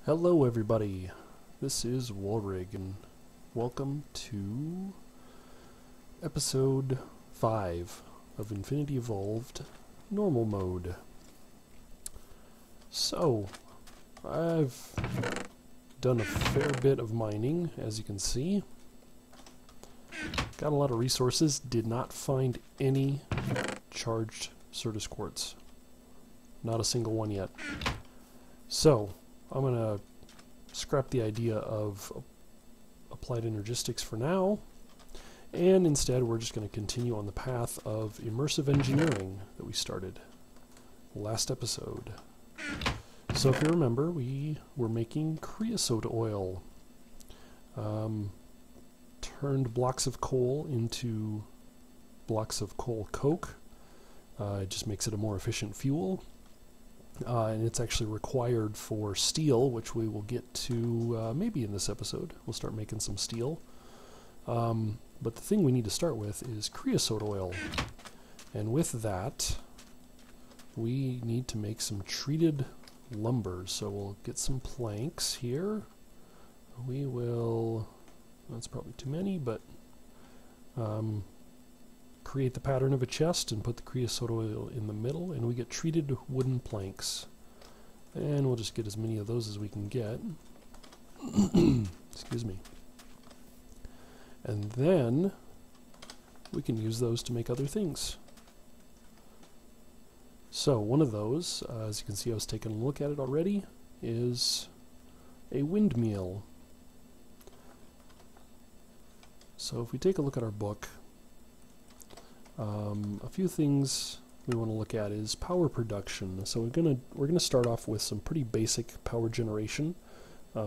Hello everybody, this is Warrig and welcome to episode 5 of Infinity Evolved Normal Mode. So, I've done a fair bit of mining, as you can see. Got a lot of resources, did not find any charged Certus quartz. Not a single one yet. So, I'm going to scrap the idea of applied energistics for now, and instead we're just going to continue on the path of immersive engineering that we started last episode. So if you remember, we were making creosote oil. Turned blocks of coal into blocks of coal coke. It just makes it a more efficient fuel. And it's actually required for steel, which we will get to maybe in this episode. We'll start making some steel. But the thing we need to start with is creosote oil. And with that, we need to make some treated lumber. So we'll get some planks here. We will, that's probably too many, but create the pattern of a chest and put the creosote oil in the middle, and we get treated wooden planks. And we'll just get as many of those as we can get. Excuse me. And then we can use those to make other things. So one of those, as you can see, I was taking a look at it already, is a windmill. So if we take a look at our book, a few things we want to look at is power production. So we're gonna start off with some pretty basic power generation. We're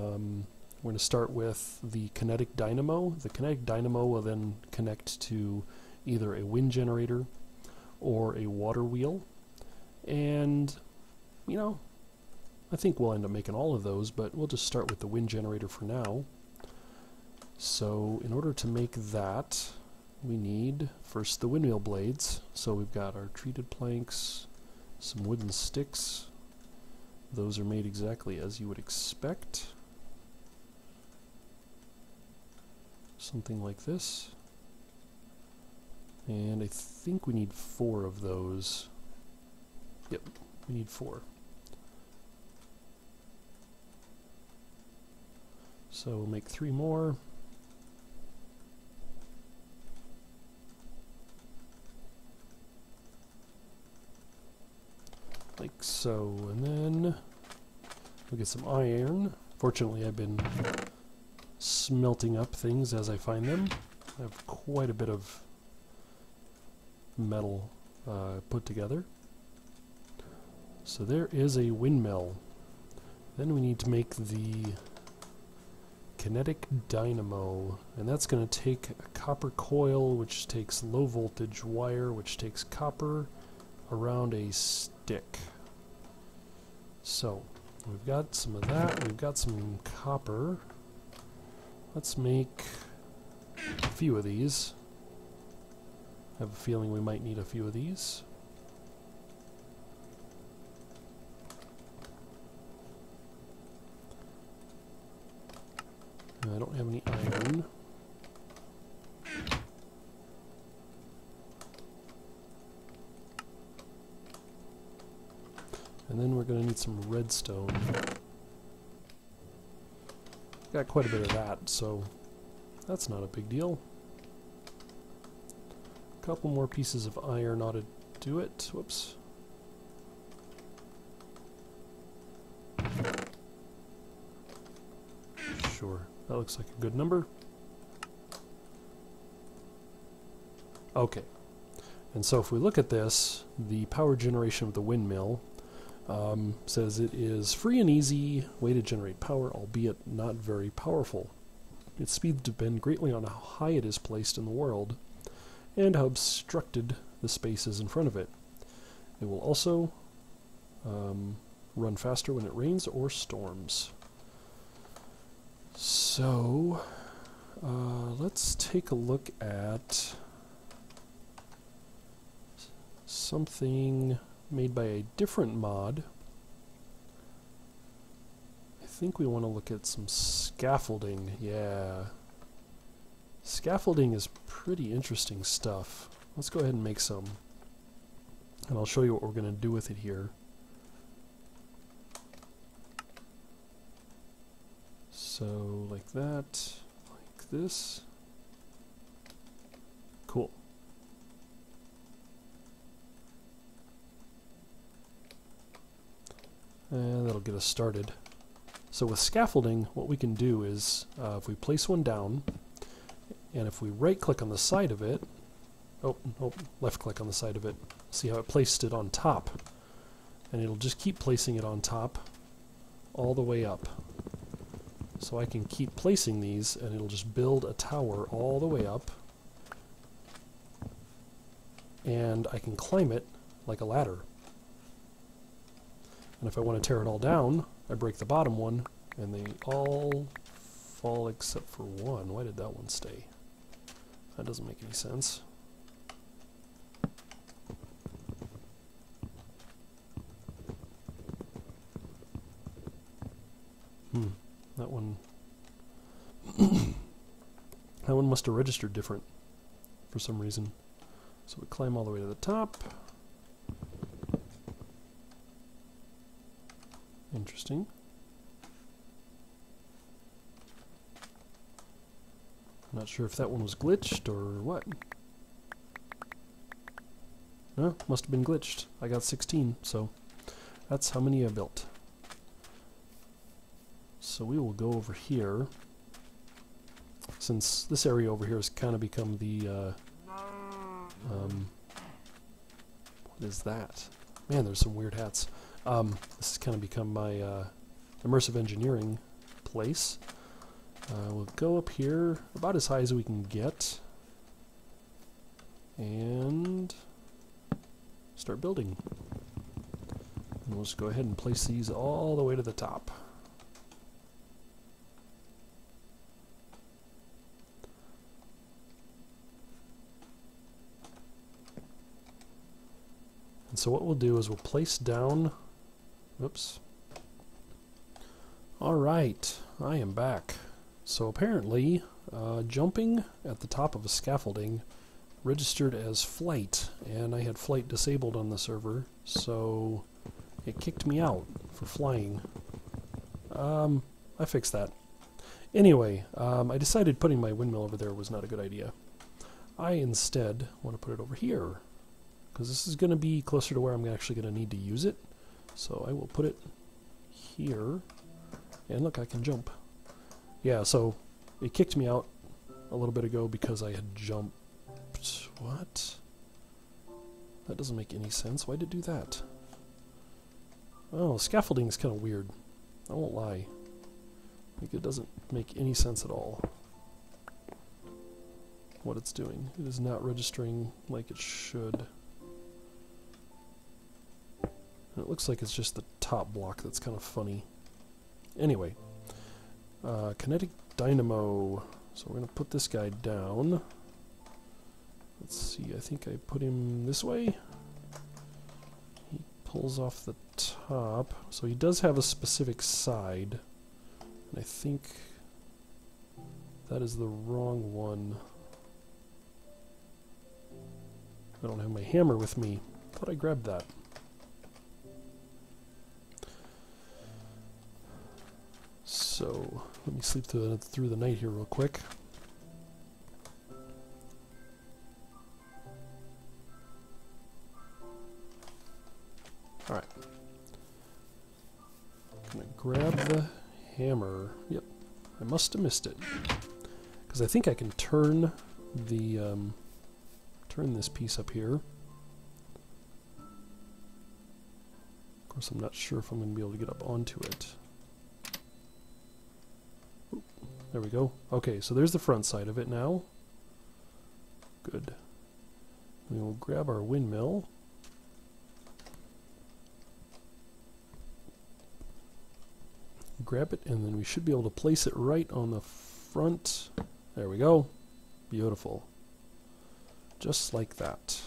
going to start with the kinetic dynamo. The kinetic dynamo will then connect to either a wind generator or a water wheel. And, you know, I think we'll end up making all of those, but we'll just start with the wind generator for now. So in order to make that, we need first the windmill blades. So we've got our treated planks, some wooden sticks. Those are made exactly as you would expect. Something like this. And I think we need 4 of those. Yep, we need 4. So we'll make 3 more. Like so, and then we'll get some iron. Fortunately, I've been smelting up things as I find them. I have quite a bit of metal put together. So there is a windmill. Then we need to make the kinetic dynamo, and that's going to take a copper coil, which takes low voltage wire, which takes copper around a stick. So we've got some of that, we've got some copper. Let's make a few of these. I have a feeling we might need a few of these. I don't have any iron. And then we're going to need some redstone. Got quite a bit of that, so that's not a big deal. A couple more pieces of iron ought to do it. Whoops. Sure, that looks like a good number. Okay. And so if we look at this, the power generation of the windmill says it is free and easy way to generate power, albeit not very powerful. Its speed depends greatly on how high it is placed in the world and how obstructed the space is in front of it. It will also run faster when it rains or storms. So let's take a look at something made by a different mod. I think we want to look at some scaffolding. Yeah. Scaffolding is pretty interesting stuff. Let's go ahead and make some. And I'll show you what we're going to do with it here. So, like that, like this. Cool. And that'll get us started. So with scaffolding, what we can do is, if we place one down, and if we right-click on the side of it, left-click on the side of it, see how it placed it on top. And it'll just keep placing it on top all the way up. So I can keep placing these, and it'll just build a tower all the way up. And I can climb it like a ladder. And if I want to tear it all down, I break the bottom one, and they all fall except for one. Why did that one stay? That doesn't make any sense. That one... that one must have registered different for some reason. So we climb all the way to the top. Interesting. I'm not sure if that one was glitched or what. No, must have been glitched. I got 16, so that's how many I built. So we will go over here. Since this area over here has kind of become the, what is that? Man, there's some weird hats. This has kind of become my Immersive Engineering place. We'll go up here about as high as we can get and start building. And we'll just go ahead and place these all the way to the top. And so what we'll do is we'll place down... Oops. Alright, I am back. So apparently, jumping at the top of a scaffolding registered as flight, and I had flight disabled on the server, so it kicked me out for flying. I fixed that. Anyway, I decided putting my windmill over there was not a good idea. I instead want to put it over here, because this is going to be closer to where I'm actually going to need to use it. So I will put it here, and look, I can jump. Yeah, so it kicked me out a little bit ago because I had jumped. What? That doesn't make any sense. Why did it do that? Oh, scaffolding is kind of weird. I won't lie. Like, it doesn't make any sense at all what it's doing. It is not registering like it should. And it looks like it's just the top block that's kind of funny. Anyway, kinetic dynamo. So we're going to put this guy down. Let's see, I think I put him this way. He pulls off the top. So he does have a specific side. And I think that is the wrong one. I don't have my hammer with me. Thought I grabbed that. So let me sleep through the night here real quick. Alright. I'm gonna grab the hammer. Yep. I must have missed it. Because I think I can turn the turn this piece up here. Of course, I'm not sure if I'm going to be able to get up onto it. Oop, there we go. Okay, so there's the front side of it now. Good. We will grab our windmill. Grab it, and then we should be able to place it right on the front. There we go. Beautiful. Just like that.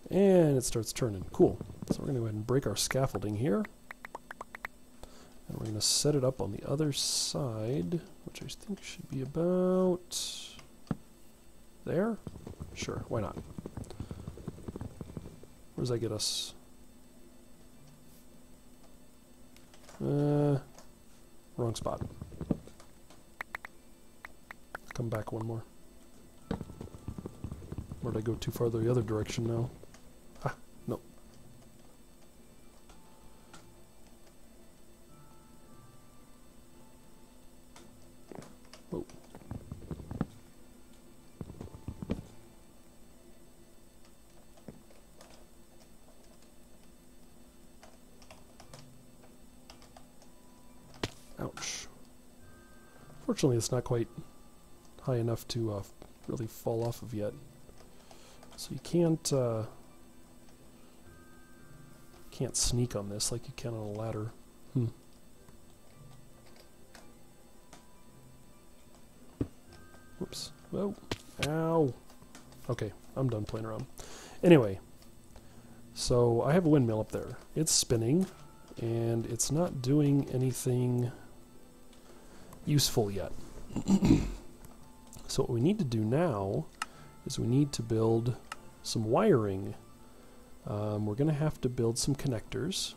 And it starts turning. Cool. So we're going to go ahead and break our scaffolding here. And we're going to set it up on the other side, which I think should be about there. Sure, why not? Where does that get us? Wrong spot. Come back one more. Or did I go too far the other direction now? Ah, no. Whoa. Ouch. Fortunately, it's not quite high enough to really fall off of yet. So you can't sneak on this like you can on a ladder. Whoops. Whoa. Ow. Okay, I'm done playing around. Anyway, so I have a windmill up there. It's spinning, and it's not doing anything useful yet. So what we need to do now is we need to build some wiring. We're going to have to build some connectors.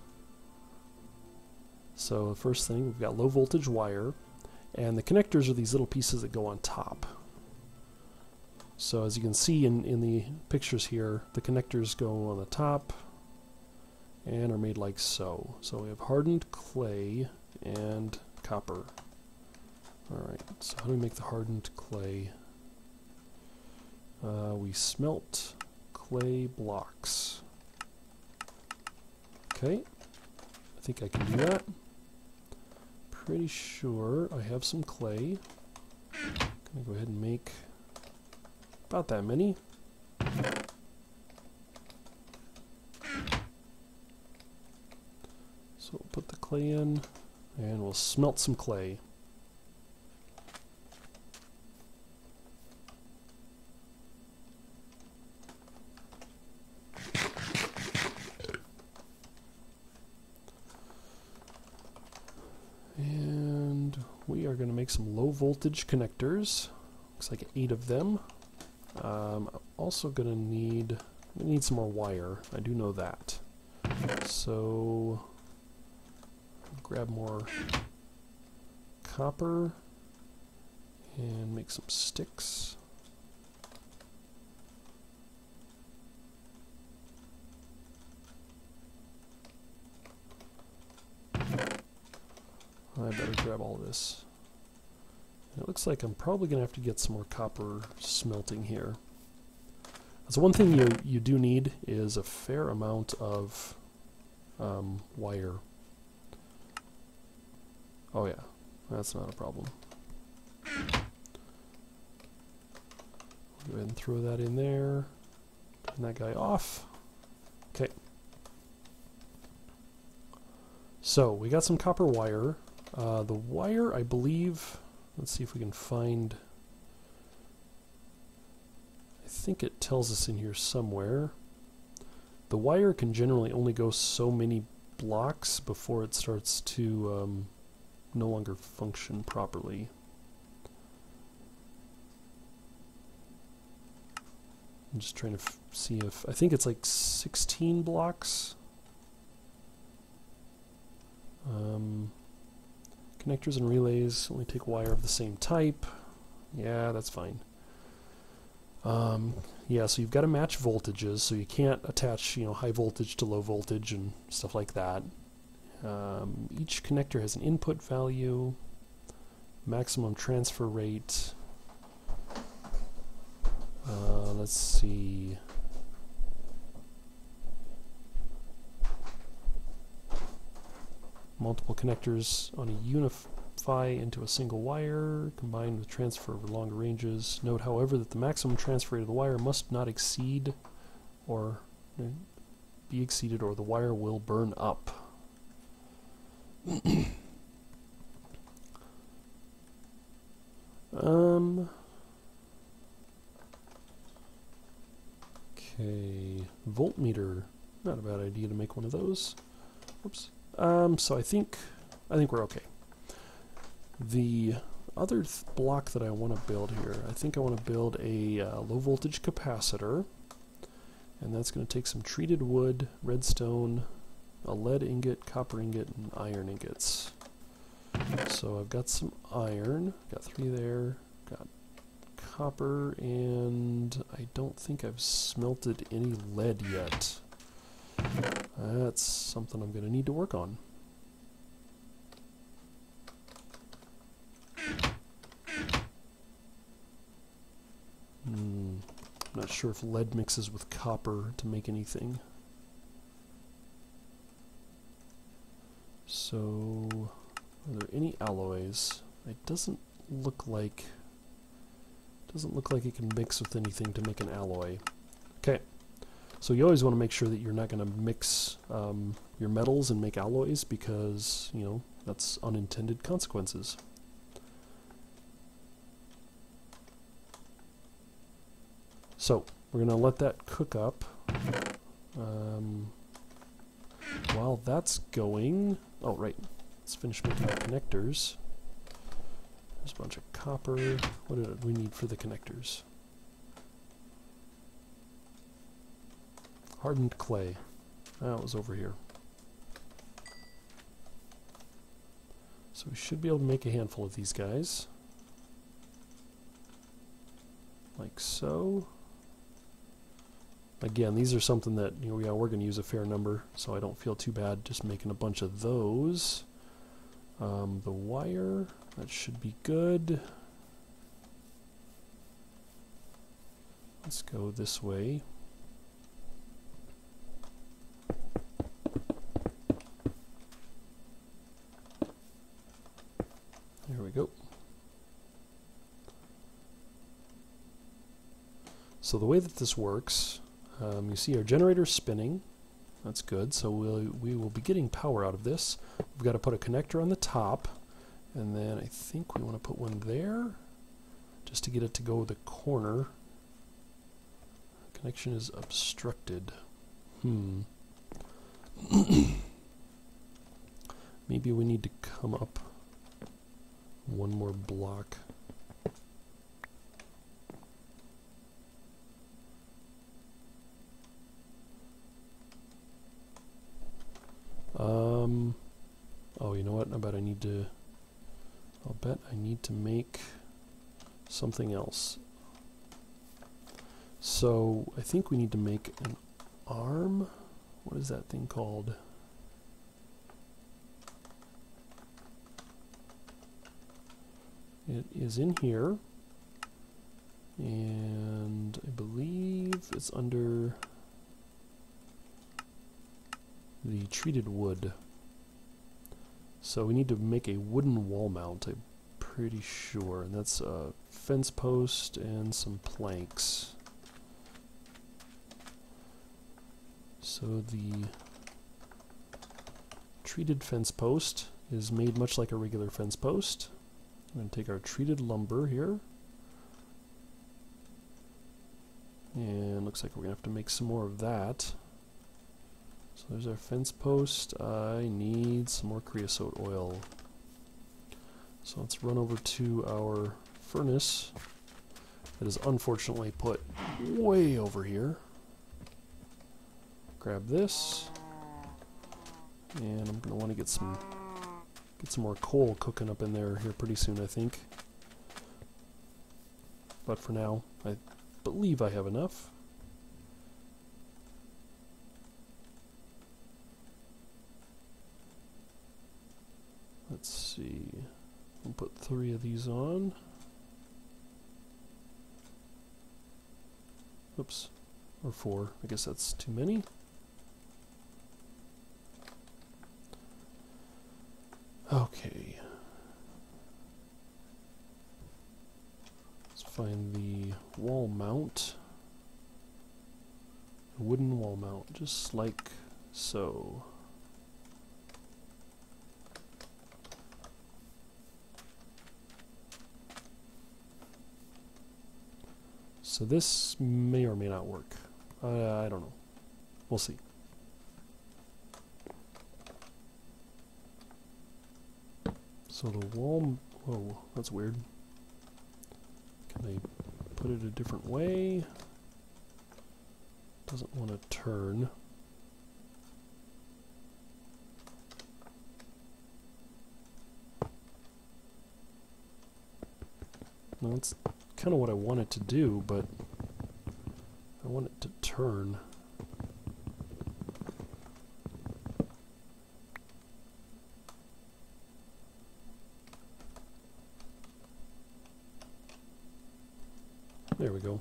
So the first thing, we've got low voltage wire, and the connectors are these little pieces that go on top. So as you can see in the pictures here, the connectors go on the top and are made like so. So we have hardened clay and copper. Alright, so how do we make the hardened clay? We smelt clay blocks. Okay, I think I can do that. Pretty sure I have some clay. Gonna go ahead and make about that many. So we'll put the clay in and we'll smelt some clay. And we are going to make some low voltage connectors. Looks like 8 of them. I'm also going to need some more wire. I do know that. So grab more copper and make some sticks. I better grab all this. And it looks like I'm probably going to have to get some more copper smelting here. So one thing you do need is a fair amount of wire. Oh yeah, that's not a problem. Go ahead and throw that in there. Turn that guy off. Okay. So we got some copper wire. The wire, I believe, let's see if we can find, I think it tells us in here somewhere. The wire can generally only go so many blocks before it starts to no longer function properly. I'm just trying to see if, I think it's like 16 blocks. Connectors and relays only take wire of the same type. Yeah, that's fine. Yeah, so you've got to match voltages, so you can't attach, high voltage to low voltage and stuff like that. Each connector has an input value, maximum transfer rate. Let's see. Multiple connectors on a unify into a single wire, combined with transfer over longer ranges. Note, however, that the maximum transfer rate of the wire must not exceed or be exceeded, or the wire will burn up. Okay, voltmeter. Not a bad idea to make one of those. Oops. So I think I think we're okay. The other block that I want to build here, I think I want to build a low voltage capacitor, and that's going to take some treated wood, redstone, a lead ingot, copper ingot, and iron ingots. So I've got some iron, got 3 there, got copper, and I don't think I've smelted any lead yet. That's something I'm going to need to work on. Not sure if lead mixes with copper to make anything. So, are there any alloys? It doesn't look like it can mix with anything to make an alloy. Okay, so you always want to make sure that you're not going to mix your metals and make alloys, because, you know, that's unintended consequences. So, we're going to let that cook up. While that's going... Oh, right. Let's finish making our connectors. There's a bunch of copper. What do we need for the connectors? Hardened clay. That was over here. So we should be able to make a handful of these guys. Like so. Again, these are something that, you know, yeah, we're going to use a fair number, so I don't feel too bad just making a bunch of those. The wire, that should be good. Let's go this way. There we go. So the way that this works, you see our generator spinning. That's good. So we will be getting power out of this. We've got to put a connector on the top, and then I think we want to put one there just to get it to go the corner. Connection is obstructed. Maybe we need to come up one more block. Oh, you know what? I'll bet I need to make something else. So I think we need to make an arm. What is that thing called? It is in here, and I believe it's under the treated wood. So we need to make a wooden wall mount, I'm pretty sure, and that's a fence post and some planks. So the treated fence post is made much like a regular fence post. I'm going to take our treated lumber here, and looks like we're going to have to make some more of that. So there's our fence post. I need some more creosote oil. So let's run over to our furnace that is unfortunately put way over here. Grab this, and I'm going to want to get some more coal cooking up in there here pretty soon, I think. But for now, I believe I have enough. Let's see. We'll put 3 of these on. Oops. Or 4. I guess that's too many. Okay. Let's find the wall mount. A wooden wall mount, just like so. So this may or may not work. I don't know. We'll see. So the wall, whoa, that's weird. Can I put it a different way? Doesn't want to turn. Well, that's kind of what I want it to do, but I want it to turn. There we go.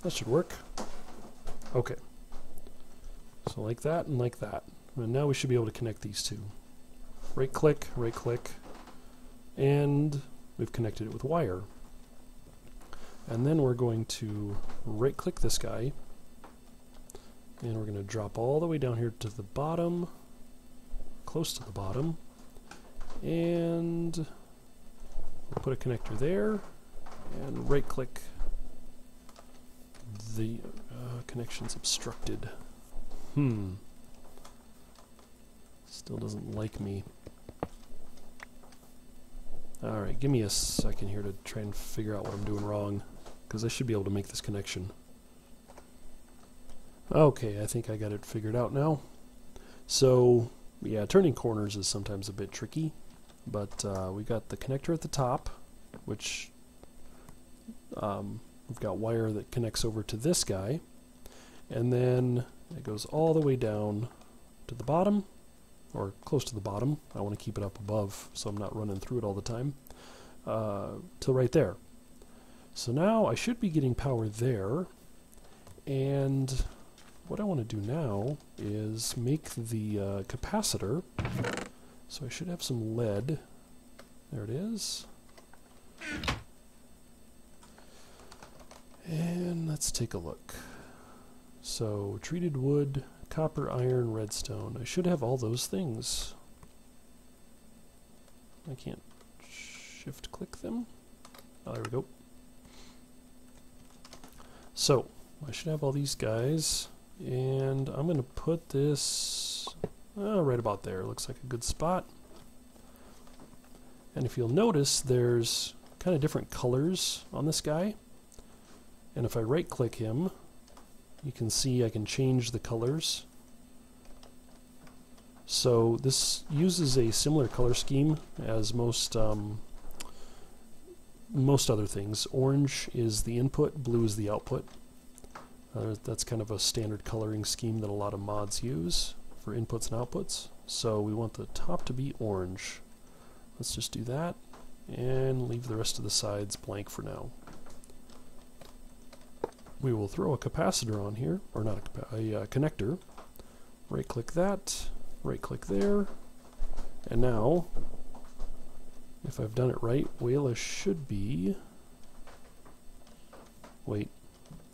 That should work. Okay. So like that and like that. And now we should be able to connect these two. Right click, and we've connected it with wire. And then we're going to right click this guy, and we're going to drop all the way down here to the bottom, close to the bottom, and we'll put a connector there, and right click. The connection's obstructed. Still doesn't like me. Alright, give me a second here to try and figure out what I'm doing wrong, because I should be able to make this connection. Okay, I think I got it figured out now. So, yeah, turning corners is sometimes a bit tricky, but we got the connector at the top, which we've got wire that connects over to this guy, and then it goes all the way down to the bottom, or close to the bottom. I want to keep it up above so I'm not running through it all the time, till right there. So now I should be getting power there, and what I want to do now is make the capacitor. So I should have some lead. There it is. And let's take a look. So, treated wood, copper, iron, redstone. I should have all those things. I can't shift click them. Oh, there we go. So, I should have all these guys, and I'm going to put this right about there. Looks like a good spot. And if you'll notice, there's kind of different colors on this guy. And if I right click him, you can see I can change the colors. So this uses a similar color scheme as most other things. Orange is the input, blue is the output. That's kind of a standard coloring scheme that a lot of mods use for inputs and outputs. So we want the top to be orange. Let's just do that and leave the rest of the sides blank for now. We will throw a capacitor on here, or not a connector. Right click that, right click there, and now, if I've done it right, Wayla should be... Wait,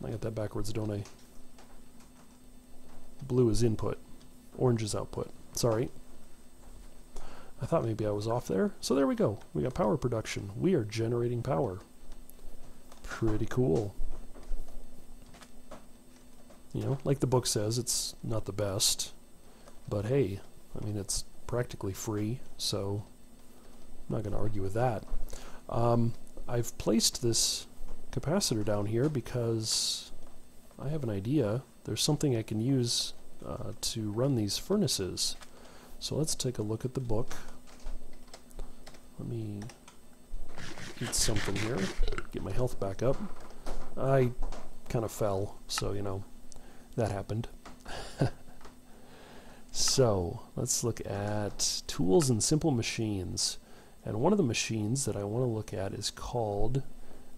I got that backwards, don't I? Blue is input, orange is output. Sorry. I thought maybe I was off there. So there we go. We got power production. We are generating power. Pretty cool. You know, like the book says, it's not the best, but hey, I mean, it's practically free, so I'm not going to argue with that. I've placed this capacitor down here because I have an idea. There's something I can use to run these furnaces. So let's take a look at the book. Let me eat something here, get my health back up. I kind of fell, so you know, that happened. So let's look at tools and simple machines. And one of the machines that I want to look at is called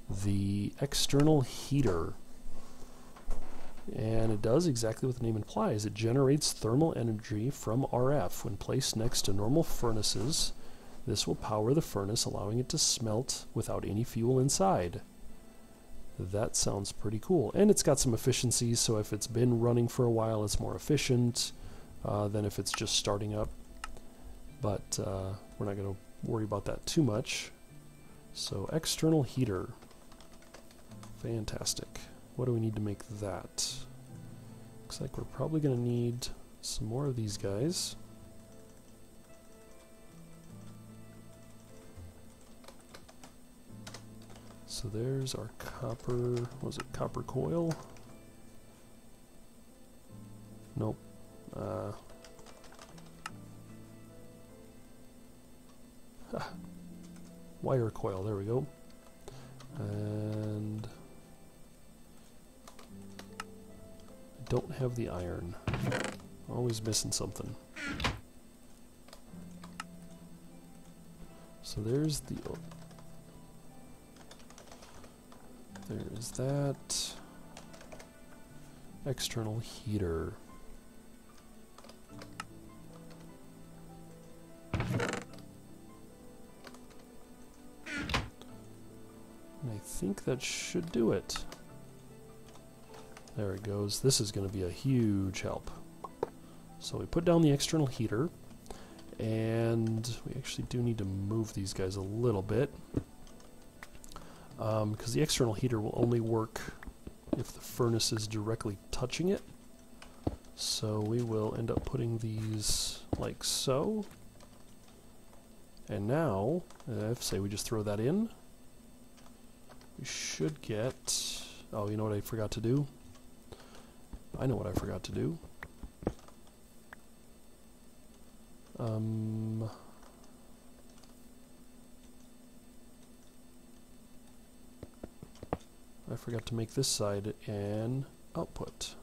the external heater. And it does exactly what the name implies. It generates thermal energy from RF. When placed next to normal furnaces, this will power the furnace, allowing it to smelt without any fuel inside. That sounds pretty cool. And it's got some efficiencies, so if it's been running for a while, it's more efficient than if it's just starting up. But we're not going to worry about that too much. So external heater. Fantastic. What do we need to make that? Looks like we're probably going to need some more of these guys. So there's our copper, was it copper coil? Nope. Wire coil, there we go. And I don't have the iron. Always missing something. So there's the... there's that external heater. And I think that should do it. There it goes. This is going to be a huge help. So we put down the external heater, and we actually do need to move these guys a little bit, because the external heater will only work if the furnace is directly touching it. So we will end up putting these like so. And now, if say we just throw that in, we should get... oh, you know what I forgot to do? I know what I forgot to do. I forgot to make this side an output.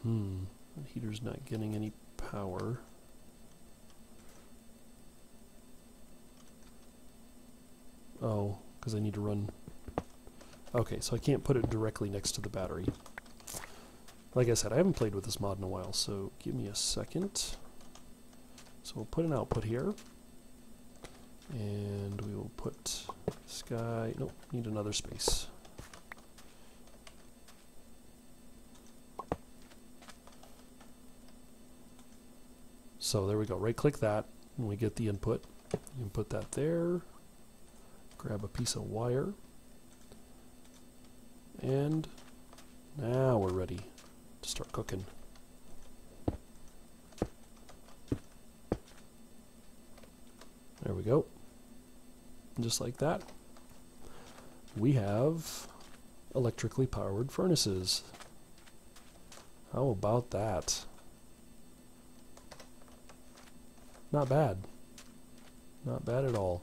The heater's not getting any power. Oh, because I need to run... okay, so I can't put it directly next to the battery. Like I said, I haven't played with this mod in a while, so give me a second. So we'll put an output here. And we will put this guy... nope, need another space. So there we go, right-click that, and we get the input. You can put that there. Grab a piece of wire. And now we're ready to start cooking. There we go. And just like that, we have electrically powered furnaces. How about that? Not bad. Not bad at all.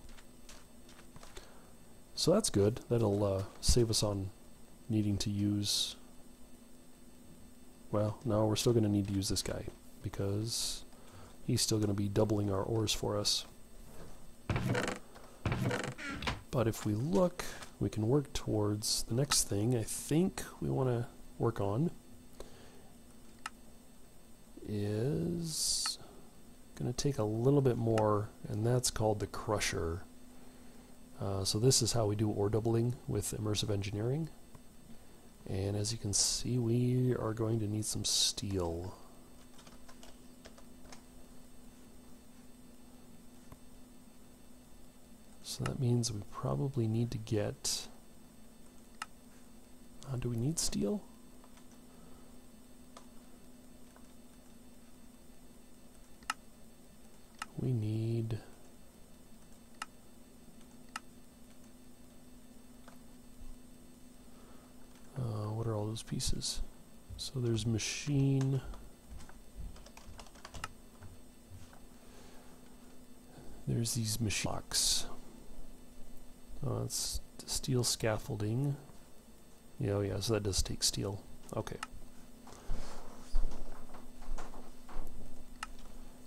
So that's good. That'll save us on needing to use... well, no, we're still going to need to use this guy, because he's still going to be doubling our ores for us. But if we look, we can work towards the next thing I think we want to work on. Is going to take a little bit more, and that's called the crusher. So this is how we do ore doubling with Immersive Engineering. And as you can see, we are going to need some steel. So that means we probably need to get... do we need steel? We need... what are all those pieces? So there's machine... there's these machine blocks. It's steel scaffolding. Yeah, oh yeah, so that does take steel. Okay.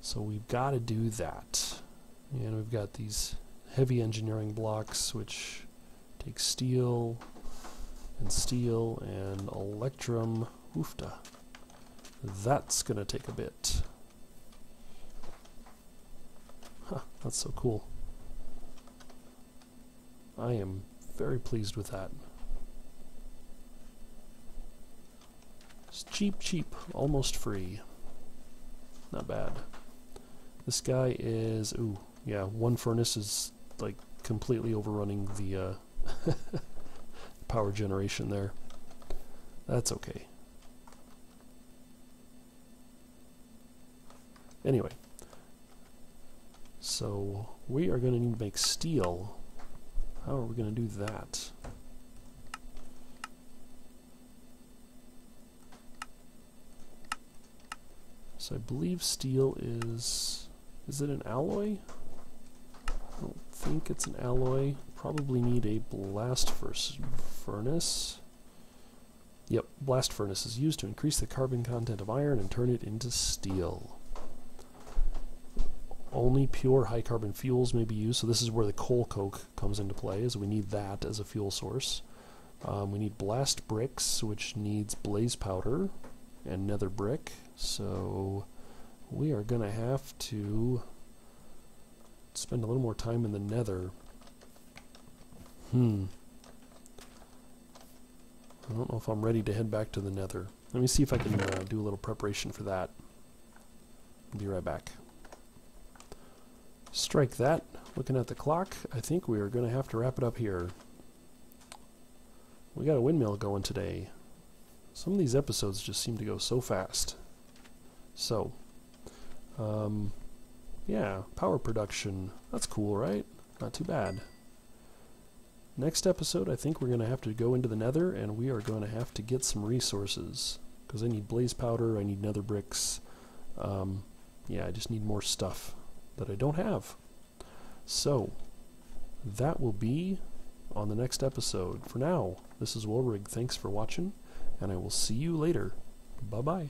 So we've got to do that. And we've got these heavy engineering blocks, which take steel and electrum. Oofta. That's going to take a bit. Huh, that's so cool. I am very pleased with that. It's cheap, cheap, almost free. Not bad. This guy is, ooh, yeah, one furnace is like completely overrunning the power generation there. That's okay. Anyway, So we are going to need to make steel. How are we going to do that? So I believe steel is it an alloy? I don't think it's an alloy. Probably need a blast furnace. Yep, blast furnace is used to increase the carbon content of iron and turn it into steel. Only pure high carbon fuels may be used, so this is where the coal coke comes into play, as we need that as a fuel source. We need blast bricks, which needs blaze powder and nether brick, so we are going to have to spend a little more time in the nether. I don't know if I'm ready to head back to the nether. Let me see if I can do a little preparation for that. I'll be right back. Strike that. Looking at the clock, I think we are going to have to wrap it up here. We got a windmill going today. Some of these episodes just seem to go so fast. So, yeah, power production. That's cool, right? Not too bad. Next episode, I think we're going to have to go into the nether, and we are going to have to get some resources. Because I need blaze powder, I need nether bricks. Yeah, I just need more stuff that I don't have. So, that will be on the next episode. For now, this is Wilrig. Thanks for watching, and I will see you later. Bye-bye.